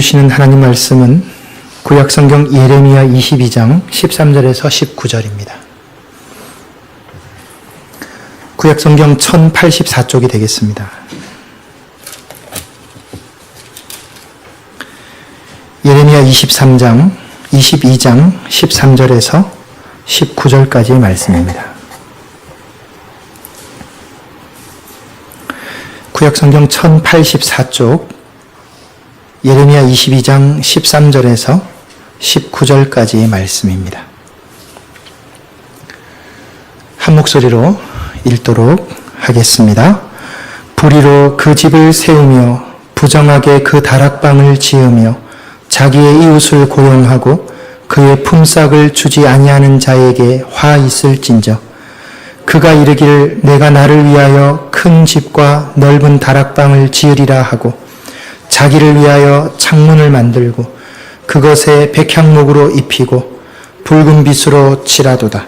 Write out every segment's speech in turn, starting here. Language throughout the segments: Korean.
주시는 하나님 말씀은 구약성경 예레미야 22장 13절에서 19절입니다. 구약성경 1084쪽이 되겠습니다. 예레미야 22장 13절에서 19절까지의 말씀입니다. 구약성경 1084쪽 예레미야 22장 13절에서 19절까지의 말씀입니다. 한 목소리로 읽도록 하겠습니다. 불의로 그 집을 세우며 부정하게 그 다락방을 지으며 자기의 이웃을 고용하고 그의 품삯을 주지 아니하는 자에게 화 있을진저 그가 이르기를 내가 나를 위하여 큰 집과 넓은 다락방을 지으리라 하고 자기를 위하여 창문을 만들고 그것에 백향목으로 입히고 붉은 빗으로 칠하도다.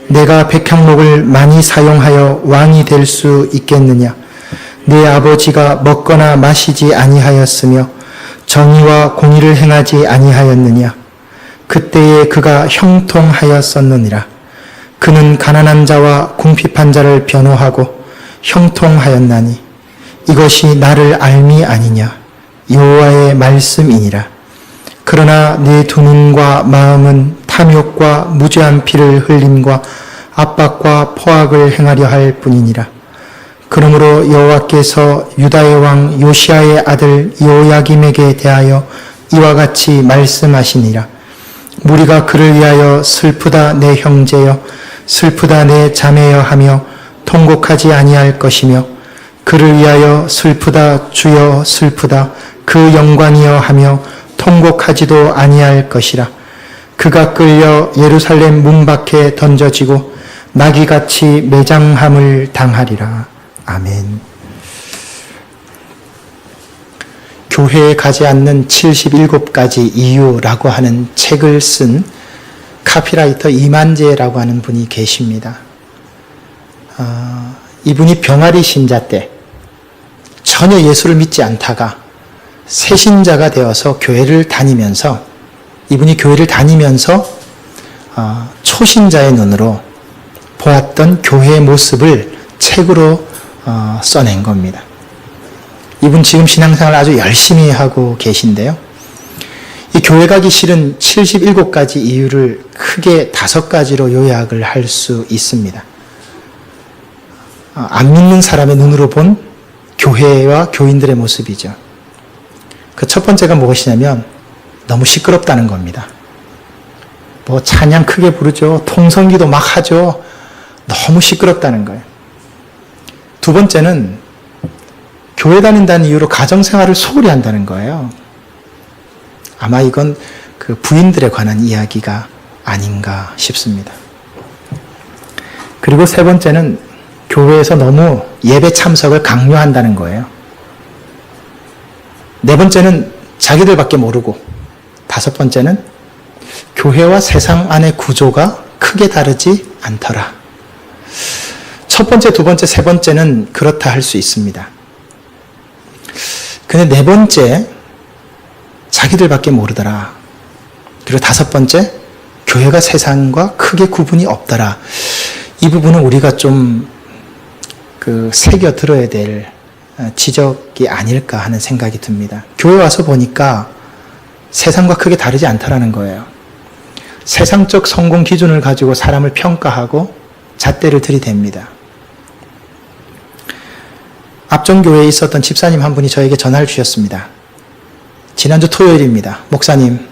내가 백향목을 많이 사용하여 왕이 될 수 있겠느냐? 내 아버지가 먹거나 마시지 아니하였으며 정의와 공의를 행하지 아니하였느냐? 그때에 그가 형통하였었느니라. 그는 가난한 자와 궁핍한 자를 변호하고 형통하였나니 이것이 나를 알미 아니냐? 여호와의 말씀이니라. 그러나 내 두 눈과 마음은 탐욕과 무죄한 피를 흘림과 압박과 포악을 행하려 할 뿐이니라. 그러므로 여호와께서 유다의 왕 요시아의 아들 요야김에게 대하여 이와 같이 말씀하시니라. 무리가 그를 위하여 슬프다 내 형제여 슬프다 내 자매여 하며 통곡하지 아니할 것이며 그를 위하여 슬프다 주여 슬프다 그 영광이여 하며 통곡하지도 아니할 것이라. 그가 끌려 예루살렘 문 밖에 던져지고 나귀같이 매장함을 당하리라. 아멘. 교회에 가지 않는 77가지 이유라고 하는 책을 쓴 카피라이터 이만재라고 하는 분이 계십니다. 이분이 병아리 신자 때 전혀 예수를 믿지 않다가 새신자가 되어서 교회를 다니면서 이분이 교회를 다니면서 초신자의 눈으로 보았던 교회의 모습을 책으로 써낸 겁니다. 이분 지금 신앙생활을 아주 열심히 하고 계신데요. 이 교회 가기 싫은 77가지 이유를 크게 5가지로 요약을 할 수 있습니다. 안 믿는 사람의 눈으로 본 교회와 교인들의 모습이죠. 그 첫 번째가 무엇이냐면 너무 시끄럽다는 겁니다. 뭐 찬양 크게 부르죠. 통성기도 막 하죠. 너무 시끄럽다는 거예요. 두 번째는 교회 다닌다는 이유로 가정생활을 소홀히 한다는 거예요. 아마 이건 그 부인들에 관한 이야기가 아닌가 싶습니다. 그리고 세 번째는 교회에서 너무 예배 참석을 강요한다는 거예요. 네 번째는 자기들밖에 모르고, 5번째는 교회와 세상 안의 구조가 크게 다르지 않더라. 첫 번째, 두 번째, 세 번째는 그렇다 할 수 있습니다. 근데 네 번째, 자기들밖에 모르더라. 그리고 5번째, 교회가 세상과 크게 구분이 없더라. 이 부분은 우리가 좀 새겨 들어야 될 지적이 아닐까 하는 생각이 듭니다. 교회 와서 보니까 세상과 크게 다르지 않다라는 거예요. 세상적 성공 기준을 가지고 사람을 평가하고 잣대를 들이댑니다. 압정교회에 있었던 집사님 한 분이 저에게 전화를 주셨습니다. 지난주 토요일입니다. 목사님,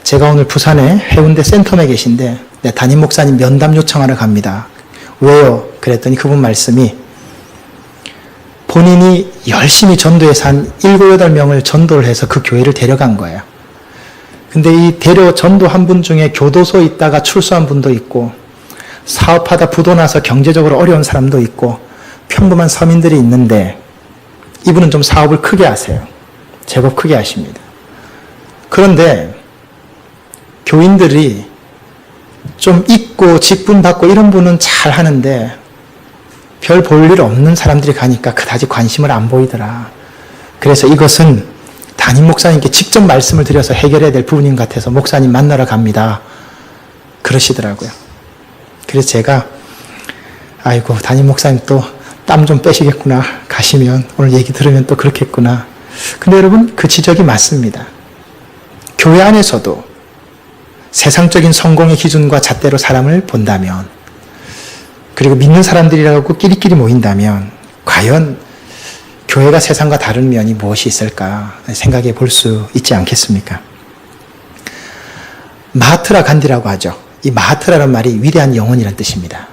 제가 오늘 부산에 해운대 센텀에 계신데 담임 목사님 면담 요청하러 갑니다. 왜요? 그랬더니 그분 말씀이 본인이 열심히 전도해서 한 7, 8명을 전도를 해서 그 교회를 데려간 거예요. 근데 이 전도한 분 중에 교도소에 있다가 출소한 분도 있고 사업하다 부도 나서 경제적으로 어려운 사람도 있고 평범한 서민들이 있는데 이분은 좀 사업을 크게 하세요. 제법 크게 하십니다. 그런데 교인들이 좀 있고 직분받고 이런 분은 잘 하는데 별 볼 일 없는 사람들이 가니까 그다지 관심을 안 보이더라. 그래서 이것은 담임 목사님께 직접 말씀을 드려서 해결해야 될 부분인 것 같아서 목사님 만나러 갑니다. 그러시더라고요. 그래서 제가 아이고 담임 목사님 또 땀 좀 빼시겠구나. 가시면 오늘 얘기 들으면 또 그렇겠구나. 근데 여러분 그 지적이 맞습니다. 교회 안에서도 세상적인 성공의 기준과 잣대로 사람을 본다면 그리고 믿는 사람들이라고 끼리끼리 모인다면 과연 교회가 세상과 다른 면이 무엇이 있을까 생각해 볼 수 있지 않겠습니까? 마하트라 간디라고 하죠. 이 마하트라는 말이 위대한 영혼이라는 뜻입니다.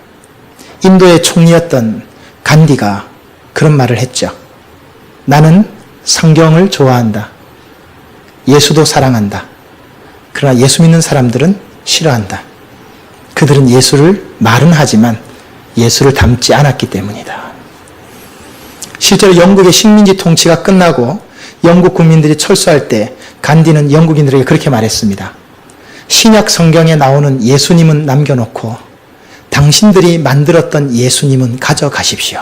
인도의 총리였던 간디가 그런 말을 했죠. 나는 성경을 좋아한다. 예수도 사랑한다. 그러나 예수 믿는 사람들은 싫어한다. 그들은 예수를 말은 하지만 예수를 닮지 않았기 때문이다. 실제로 영국의 식민지 통치가 끝나고 영국 국민들이 철수할 때 간디는 영국인들에게 그렇게 말했습니다. 신약 성경에 나오는 예수님은 남겨놓고 당신들이 만들었던 예수님은 가져가십시오.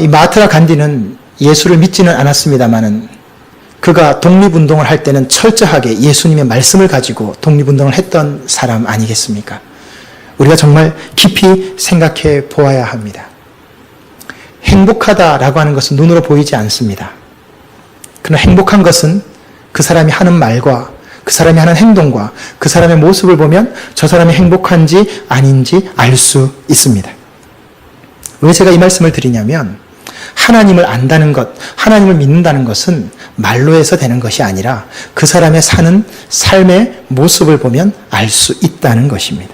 이 마하트마 간디는 예수를 믿지는 않았습니다마는 그가 독립운동을 할 때는 철저하게 예수님의 말씀을 가지고 독립운동을 했던 사람 아니겠습니까? 우리가 정말 깊이 생각해 보아야 합니다. 행복하다라고 하는 것은 눈으로 보이지 않습니다. 그러나 행복한 것은 그 사람이 하는 말과 그 사람이 하는 행동과 그 사람의 모습을 보면 저 사람이 행복한지 아닌지 알 수 있습니다. 왜 제가 이 말씀을 드리냐면 하나님을 안다는 것, 하나님을 믿는다는 것은 말로 해서 되는 것이 아니라 그 사람의 사는 삶의 모습을 보면 알 수 있다는 것입니다.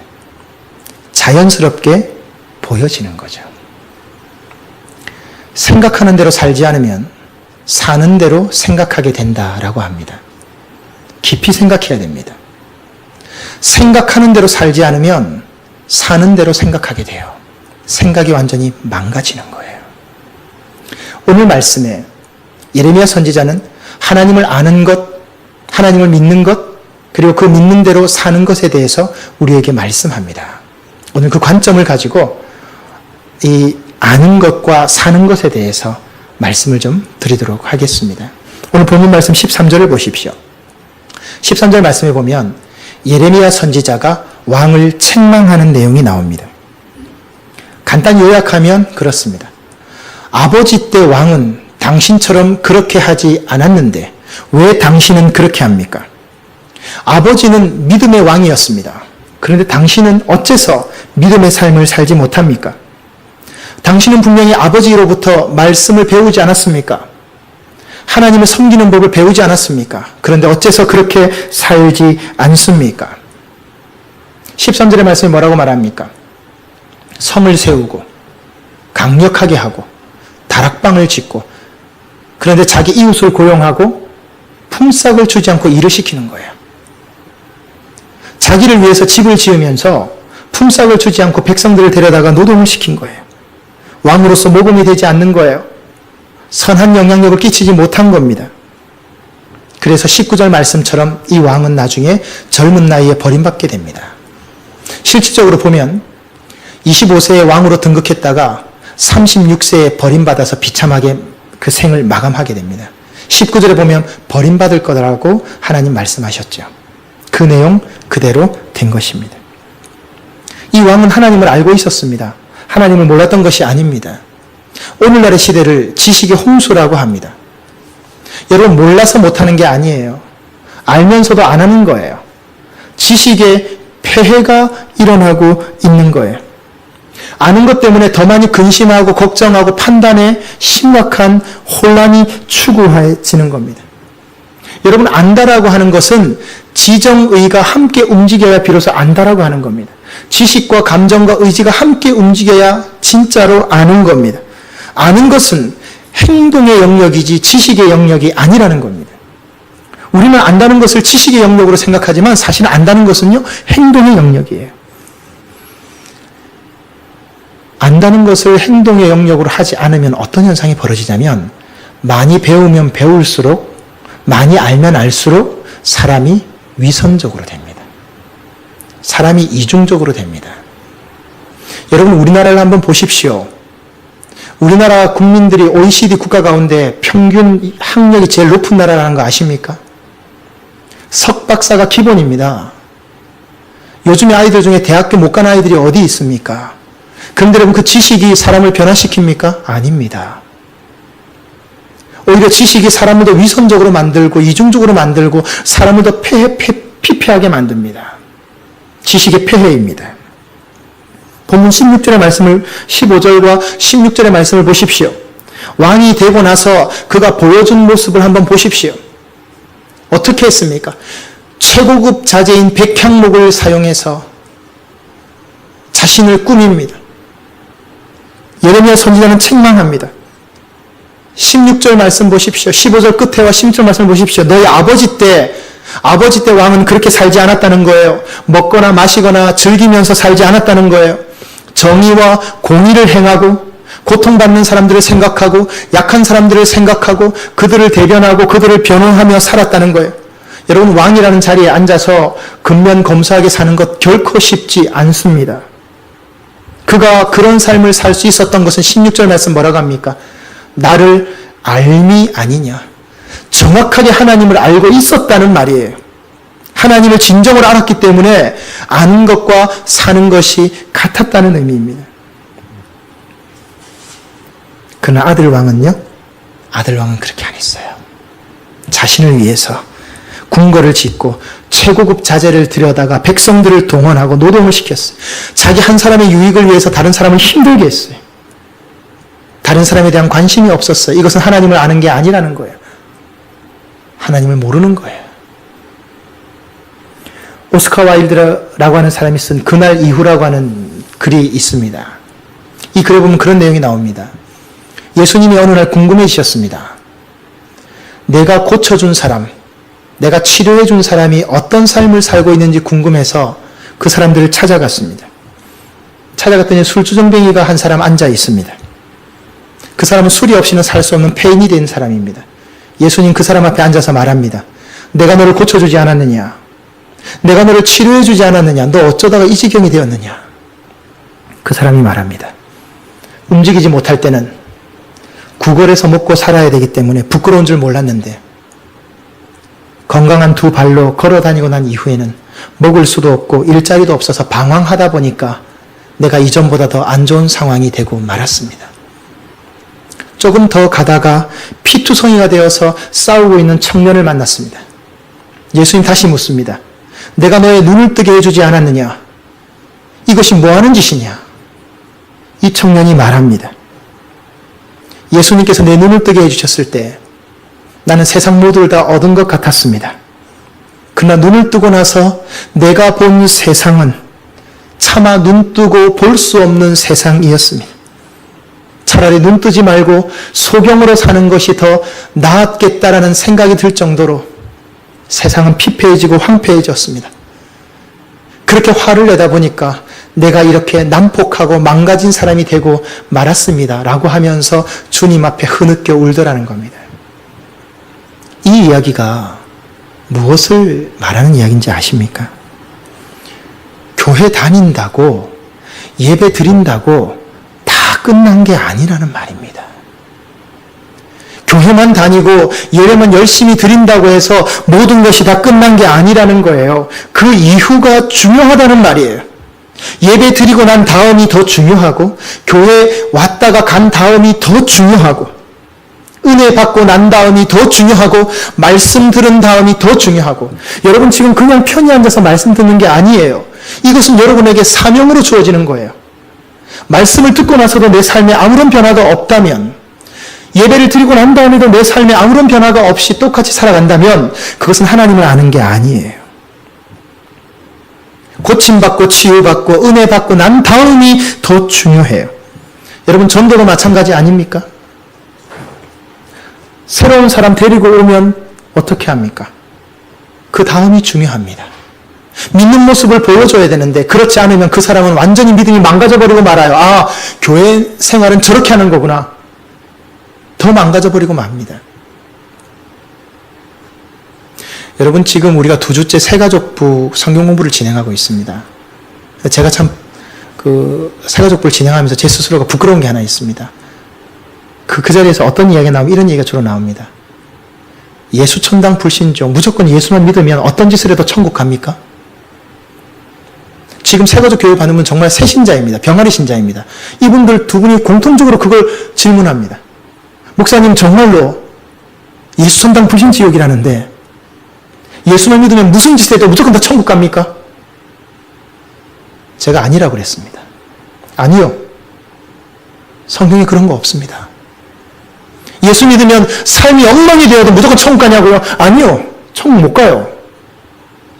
자연스럽게 보여지는 거죠. 생각하는 대로 살지 않으면 사는 대로 생각하게 된다라고 합니다. 깊이 생각해야 됩니다. 생각하는 대로 살지 않으면 사는 대로 생각하게 돼요. 생각이 완전히 망가지는 거예요. 오늘 말씀에 예레미야 선지자는 하나님을 아는 것, 하나님을 믿는 것, 그리고 그 믿는 대로 사는 것에 대해서 우리에게 말씀합니다. 오늘 그 관점을 가지고 이 아는 것과 사는 것에 대해서 말씀을 좀 드리도록 하겠습니다. 오늘 본문 말씀 13절을 보십시오. 13절 말씀에 보면 예레미야 선지자가 왕을 책망하는 내용이 나옵니다. 간단히 요약하면 그렇습니다. 아버지 때 왕은 당신처럼 그렇게 하지 않았는데 왜 당신은 그렇게 합니까? 아버지는 믿음의 왕이었습니다. 그런데 당신은 어째서 믿음의 삶을 살지 못합니까? 당신은 분명히 아버지로부터 말씀을 배우지 않았습니까? 하나님을 섬기는 법을 배우지 않았습니까? 그런데 어째서 그렇게 살지 않습니까? 13절의 말씀이 뭐라고 말합니까? 성을 세우고 강력하게 하고 다락방을 짓고 그런데 자기 이웃을 고용하고 품삯을 주지 않고 일을 시키는 거예요. 자기를 위해서 집을 지으면서 품삯을 주지 않고 백성들을 데려다가 노동을 시킨 거예요. 왕으로서 모범이 되지 않는 거예요. 선한 영향력을 끼치지 못한 겁니다. 그래서 19절 말씀처럼 이 왕은 나중에 젊은 나이에 버림받게 됩니다. 실질적으로 보면 25세에 왕으로 등극했다가 36세에 버림받아서 비참하게 그 생을 마감하게 됩니다. 19절에 보면 버림받을 거라고 하나님 말씀하셨죠. 그 내용 그대로 된 것입니다. 이 왕은 하나님을 알고 있었습니다. 하나님을 몰랐던 것이 아닙니다. 오늘날의 시대를 지식의 홍수라고 합니다. 여러분 몰라서 못하는 게 아니에요. 알면서도 안 하는 거예요. 지식의 폐해가 일어나고 있는 거예요. 아는 것 때문에 더 많이 근심하고 걱정하고 판단에 심각한 혼란이 추구해지는 겁니다. 여러분 안다라고 하는 것은 지정의가 함께 움직여야 비로소 안다라고 하는 겁니다. 지식과 감정과 의지가 함께 움직여야 진짜로 아는 겁니다. 아는 것은 행동의 영역이지 지식의 영역이 아니라는 겁니다. 우리는 안다는 것을 지식의 영역으로 생각하지만 사실 안다는 것은요 행동의 영역이에요. 안다는 것을 행동의 영역으로 하지 않으면 어떤 현상이 벌어지냐면 많이 배우면 배울수록 많이 알면 알수록 사람이 위선적으로 됩니다. 사람이 이중적으로 됩니다. 여러분 우리나라를 한번 보십시오. 우리나라 국민들이 OECD 국가 가운데 평균 학력이 제일 높은 나라라는 거 아십니까? 석박사가 기본입니다. 요즘에 아이들 중에 대학교 못 간 아이들이 어디 있습니까? 그런데 여러분 그 지식이 사람을 변화시킵니까? 아닙니다. 오히려 지식이 사람을 더 위선적으로 만들고 이중적으로 만들고 사람을 더 피폐하게 만듭니다. 지식의 폐해입니다. 본문 16절의 말씀을 15절과 16절의 말씀을 보십시오. 왕이 되고 나서 그가 보여준 모습을 한번 보십시오. 어떻게 했습니까? 최고급 자재인 백향목을 사용해서 자신을 꾸밉니다. 예레미야 선지자는 책망합니다. 16절 말씀 보십시오. 15절 끝에와 16절 말씀 보십시오. 너희 아버지 때 왕은 그렇게 살지 않았다는 거예요. 먹거나 마시거나 즐기면서 살지 않았다는 거예요. 정의와 공의를 행하고 고통받는 사람들을 생각하고 약한 사람들을 생각하고 그들을 대변하고 그들을 변호하며 살았다는 거예요. 여러분 왕이라는 자리에 앉아서 근면검소하게 사는 것 결코 쉽지 않습니다. 그가 그런 삶을 살 수 있었던 것은 16절 말씀 뭐라고 합니까? 나를 알미 아니냐. 정확하게 하나님을 알고 있었다는 말이에요. 하나님을 진정으로 알았기 때문에 아는 것과 사는 것이 같았다는 의미입니다. 그러나 아들 왕은 그렇게 안 했어요. 자신을 위해서 궁궐을 짓고 최고급 자재를 들여다가 백성들을 동원하고 노동을 시켰어요. 자기 한 사람의 유익을 위해서 다른 사람을 힘들게 했어요. 다른 사람에 대한 관심이 없었어요. 이것은 하나님을 아는 게 아니라는 거예요. 하나님을 모르는 거예요. 오스카 와일드라고 하는 사람이 쓴 그날 이후라고 하는 글이 있습니다. 이 글에 보면 그런 내용이 나옵니다. 예수님이 어느 날 궁금해지셨습니다. 내가 고쳐준 사람, 내가 치료해준 사람이 어떤 삶을 살고 있는지 궁금해서 그 사람들을 찾아갔습니다. 찾아갔더니 술주정뱅이가 한 사람 앉아 있습니다. 그 사람은 술이 없이는 살 수 없는 폐인이 된 사람입니다. 예수님 그 사람 앞에 앉아서 말합니다. 내가 너를 고쳐주지 않았느냐? 내가 너를 치료해주지 않았느냐? 너 어쩌다가 이 지경이 되었느냐? 그 사람이 말합니다. 움직이지 못할 때는 구걸해서 먹고 살아야 되기 때문에 부끄러운 줄 몰랐는데 건강한 두 발로 걸어 다니고 난 이후에는 먹을 수도 없고 일자리도 없어서 방황하다 보니까 내가 이전보다 더 안 좋은 상황이 되고 말았습니다. 조금 더 가다가 피투성이가 되어서 싸우고 있는 청년을 만났습니다. 예수님 다시 묻습니다. 내가 너의 눈을 뜨게 해주지 않았느냐? 이것이 뭐하는 짓이냐? 이 청년이 말합니다. 예수님께서 내 눈을 뜨게 해주셨을 때 나는 세상 모두를 다 얻은 것 같았습니다. 그러나 눈을 뜨고 나서 내가 본 세상은 차마 눈 뜨고 볼 수 없는 세상이었습니다. 차라리 눈 뜨지 말고 소경으로 사는 것이 더 나았겠다라는 생각이 들 정도로 세상은 피폐해지고 황폐해졌습니다. 그렇게 화를 내다 보니까 내가 이렇게 난폭하고 망가진 사람이 되고 말았습니다. 라고 하면서 주님 앞에 흐느껴 울더라는 겁니다. 이 이야기가 무엇을 말하는 이야기인지 아십니까? 교회 다닌다고 예배 드린다고 다 끝난 게 아니라는 말입니다. 교회만 다니고 예배만 열심히 드린다고 해서 모든 것이 다 끝난 게 아니라는 거예요. 그 이후가 중요하다는 말이에요. 예배 드리고 난 다음이 더 중요하고 교회 왔다가 간 다음이 더 중요하고 은혜 받고 난 다음이 더 중요하고 말씀 들은 다음이 더 중요하고 여러분 지금 그냥 편히 앉아서 말씀 듣는 게 아니에요. 이것은 여러분에게 사명으로 주어지는 거예요. 말씀을 듣고 나서도 내 삶에 아무런 변화가 없다면 예배를 드리고 난 다음에도 내 삶에 아무런 변화가 없이 똑같이 살아간다면 그것은 하나님을 아는 게 아니에요. 고침받고 치유받고 은혜 받고 난 다음이 더 중요해요. 여러분 전도도 마찬가지 아닙니까? 새로운 사람 데리고 오면 어떻게 합니까? 그 다음이 중요합니다. 믿는 모습을 보여줘야 되는데 그렇지 않으면 그 사람은 완전히 믿음이 망가져버리고 말아요. 아, 교회 생활은 저렇게 하는 거구나. 더 망가져버리고 맙니다. 여러분 지금 우리가 2주째 새가족부 성경 공부를 진행하고 있습니다. 제가 참 그 새가족부를 진행하면서 제 스스로가 부끄러운 게 하나 있습니다. 그 자리에서 어떤 이야기가 나오면 이런 얘기가 주로 나옵니다. 예수 천당 불신종, 무조건 예수만 믿으면 어떤 짓을 해도 천국 갑니까? 지금 세거적 교육 받는 분 정말 새신자입니다. 병아리 신자입니다. 이분들 두 분이 공통적으로 그걸 질문합니다. 목사님, 정말로 예수 천당 불신지옥이라는데 예수만 믿으면 무슨 짓을 해도 무조건 다 천국 갑니까? 제가 아니라고 그랬습니다. 아니요. 성경에 그런 거 없습니다. 예수 믿으면 삶이 엉망이 되어도 무조건 천국 가냐고요? 아니요. 천국 못 가요.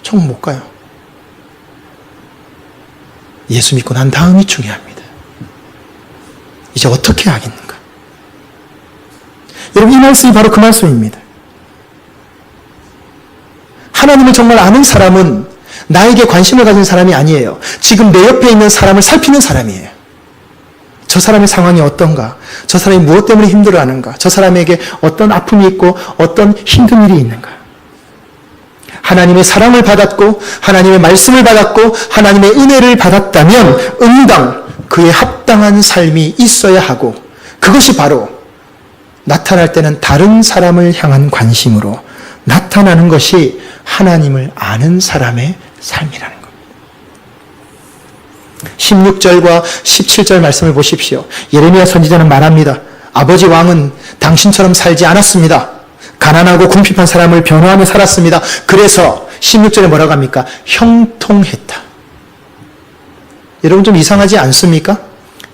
천국 못 가요. 예수 믿고 난 다음이 중요합니다. 이제 어떻게 하겠는가? 여러분, 이 말씀이 바로 그 말씀입니다. 하나님을 정말 아는 사람은 나에게 관심을 가진 사람이 아니에요. 지금 내 옆에 있는 사람을 살피는 사람이에요. 저 사람의 상황이 어떤가? 저 사람이 무엇 때문에 힘들어하는가? 저 사람에게 어떤 아픔이 있고 어떤 힘든 일이 있는가? 하나님의 사랑을 받았고 하나님의 말씀을 받았고 하나님의 은혜를 받았다면 응당 그에 합당한 삶이 있어야 하고, 그것이 바로 나타날 때는 다른 사람을 향한 관심으로 나타나는 것이 하나님을 아는 사람의 삶이라는 겁니다. 16절과 17절 말씀을 보십시오. 예레미야 선지자는 말합니다. 아버지 왕은 당신처럼 살지 않았습니다. 가난하고 궁핍한 사람을 변호하며 살았습니다. 그래서 16절에 뭐라고 합니까? 형통했다. 여러분, 좀 이상하지 않습니까?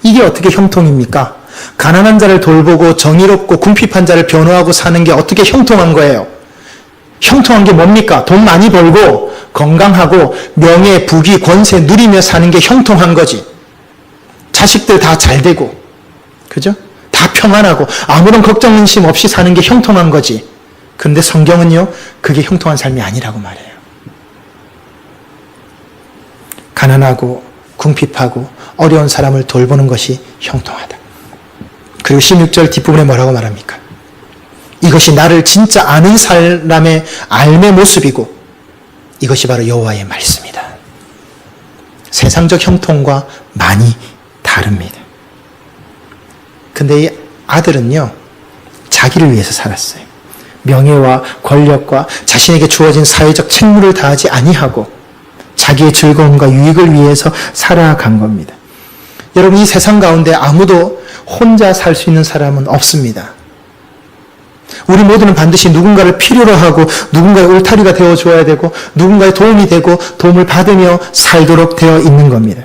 이게 어떻게 형통입니까? 가난한 자를 돌보고 정의롭고 궁핍한 자를 변호하고 사는 게 어떻게 형통한 거예요? 형통한 게 뭡니까? 돈 많이 벌고 건강하고 명예, 부귀, 권세 누리며 사는 게 형통한 거지. 자식들 다 잘 되고, 그죠? 다 평안하고 아무런 걱정 의심 없이 사는 게 형통한 거지. 그런데 성경은요, 그게 형통한 삶이 아니라고 말해요. 가난하고 궁핍하고 어려운 사람을 돌보는 것이 형통하다. 그리고 16절 뒷부분에 뭐라고 말합니까? 이것이 나를 진짜 아는 사람의 삶의 모습이고 이것이 바로 여호와의 말씀이다. 세상적 형통과 많이 다릅니다. 근데 이 아들은요, 자기를 위해서 살았어요. 명예와 권력과 자신에게 주어진 사회적 책무를 다하지 아니하고 자기의 즐거움과 유익을 위해서 살아간 겁니다. 여러분, 이 세상 가운데 아무도 혼자 살 수 있는 사람은 없습니다. 우리 모두는 반드시 누군가를 필요로 하고 누군가의 울타리가 되어줘야 되고 누군가의 도움이 되고 도움을 받으며 살도록 되어 있는 겁니다.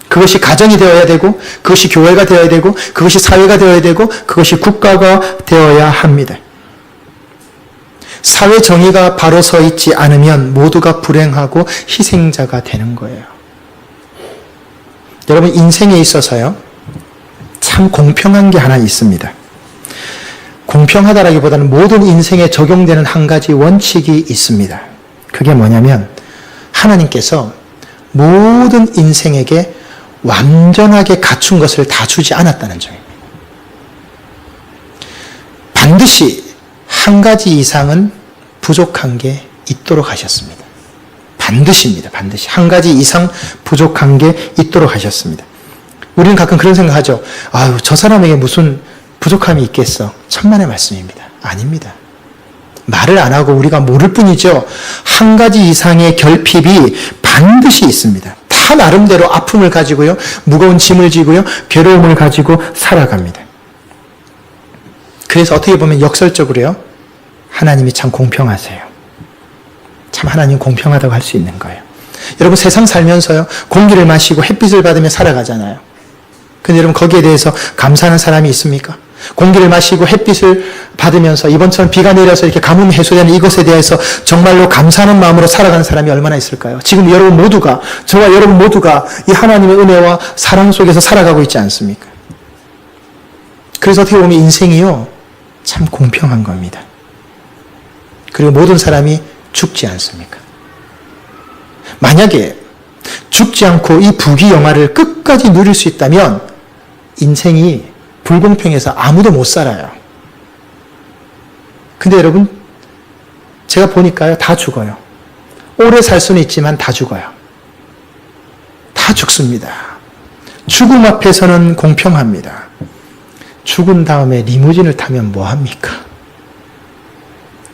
그것이 가정이 되어야 되고 그것이 교회가 되어야 되고 그것이 사회가 되어야 되고 그것이 국가가 되어야 합니다. 사회 정의가 바로 서 있지 않으면 모두가 불행하고 희생자가 되는 거예요. 여러분, 인생에 있어서요, 참 공평한 게 하나 있습니다. 공평하다라기보다는 모든 인생에 적용되는 한 가지 원칙이 있습니다. 그게 뭐냐면 하나님께서 모든 인생에게 완전하게 갖춘 것을 다 주지 않았다는 점입니다. 반드시 한 가지 이상은 부족한 게 있도록 하셨습니다. 반드시입니다. 반드시. 한 가지 이상 부족한 게 있도록 하셨습니다. 우리는 가끔 그런 생각하죠. 아유, 저 사람에게 무슨 부족함이 있겠어. 천만의 말씀입니다. 아닙니다. 말을 안 하고 우리가 모를 뿐이죠. 한 가지 이상의 결핍이 반드시 있습니다. 다 나름대로 아픔을 가지고요, 무거운 짐을 지고요, 괴로움을 가지고 살아갑니다. 그래서 어떻게 보면 역설적으로요, 하나님이 참 공평하세요. 참 하나님 공평하다고 할 수 있는 거예요. 여러분, 세상 살면서요, 공기를 마시고 햇빛을 받으며 살아가잖아요. 근데 여러분, 거기에 대해서 감사하는 사람이 있습니까? 공기를 마시고 햇빛을 받으면서 이번처럼 비가 내려서 이렇게 가뭄 해소되는 이것에 대해서 정말로 감사하는 마음으로 살아가는 사람이 얼마나 있을까요? 지금 여러분 모두가, 저와 여러분 모두가 이 하나님의 은혜와 사랑 속에서 살아가고 있지 않습니까? 그래서 어떻게 보면 인생이요, 참 공평한 겁니다. 그리고 모든 사람이 죽지 않습니까? 만약에 죽지 않고 이 부귀영화를 끝까지 누릴 수 있다면 인생이 불공평해서 아무도 못 살아요. 근데 여러분, 제가 보니까요, 다 죽어요. 오래 살 수는 있지만 다 죽어요. 다 죽습니다. 죽음 앞에서는 공평합니다. 죽은 다음에 리무진을 타면 뭐합니까?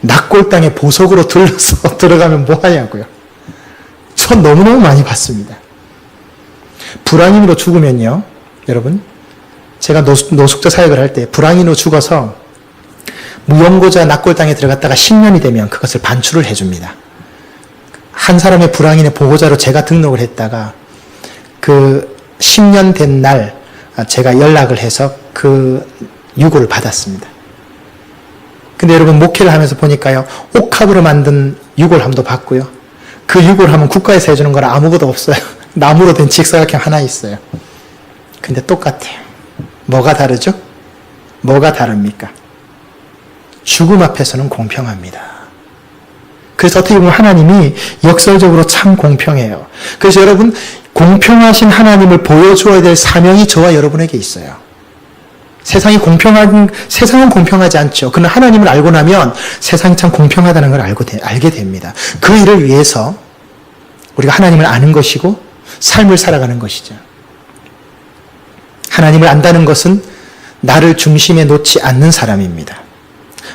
낙골 땅에 보석으로 둘러서 들어가면 뭐하냐고요. 전 너무너무 많이 봤습니다. 불황인으로 죽으면요, 여러분, 제가 노숙자 사역을 할 때 불황인으로 죽어서 무용고자 낙골 땅에 들어갔다가 10년이 되면 그것을 반출을 해줍니다. 한 사람의 불황인의 보호자로 제가 등록을 했다가 그 10년 된 날 제가 연락을 해서 그 유고를 받았습니다. 근데 여러분, 목회를 하면서 보니까요, 옥합으로 만든 유골함도 봤고요. 그 유골함은 국가에서 해주는 거라 아무것도 없어요. 나무로 된 직사각형 하나 있어요. 근데 똑같아요. 뭐가 다르죠? 뭐가 다릅니까? 죽음 앞에서는 공평합니다. 그래서 어떻게 보면 하나님이 역설적으로 참 공평해요. 그래서 여러분, 공평하신 하나님을 보여주어야 될 사명이 저와 여러분에게 있어요. 세상은 공평하지 않죠. 그러나 하나님을 알고 나면 세상이 참 공평하다는 걸 알게 됩니다. 그 일을 위해서 우리가 하나님을 아는 것이고 삶을 살아가는 것이죠. 하나님을 안다는 것은 나를 중심에 놓지 않는 사람입니다.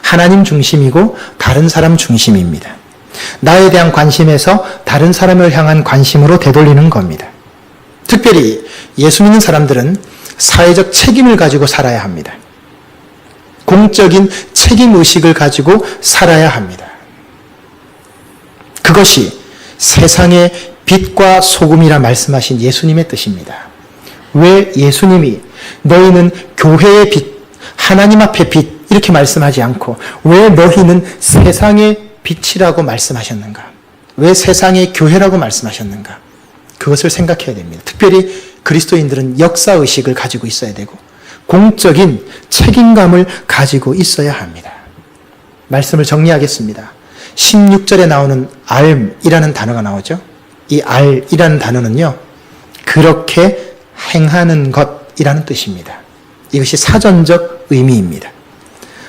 하나님 중심이고 다른 사람 중심입니다. 나에 대한 관심에서 다른 사람을 향한 관심으로 되돌리는 겁니다. 특별히 예수 믿는 사람들은 사회적 책임을 가지고 살아야 합니다. 공적인 책임의식을 가지고 살아야 합니다. 그것이 세상의 빛과 소금이라 말씀하신 예수님의 뜻입니다. 왜 예수님이 너희는 교회의 빛, 하나님 앞의 빛 이렇게 말씀하지 않고 왜 너희는 세상의 빛이라고 말씀하셨는가? 왜 세상의 교회라고 말씀하셨는가? 그것을 생각해야 됩니다. 특별히 그리스도인들은 역사의식을 가지고 있어야 되고 공적인 책임감을 가지고 있어야 합니다. 말씀을 정리하겠습니다. 16절에 나오는 알이라는 단어가 나오죠. 이 알이라는 단어는요, 그렇게 행하는 것이라는 뜻입니다. 이것이 사전적 의미입니다.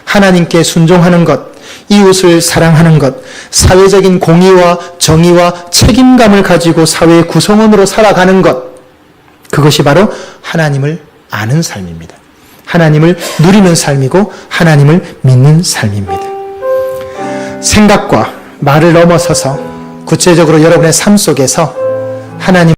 하나님께 순종하는 것, 이웃을 사랑하는 것, 사회적인 공의와 정의와 책임감을 가지고 사회의 구성원으로 살아가는 것, 그것이 바로 하나님을 아는 삶입니다. 하나님을 누리는 삶이고 하나님을 믿는 삶입니다. 생각과 말을 넘어서서 구체적으로 여러분의 삶 속에서 하나님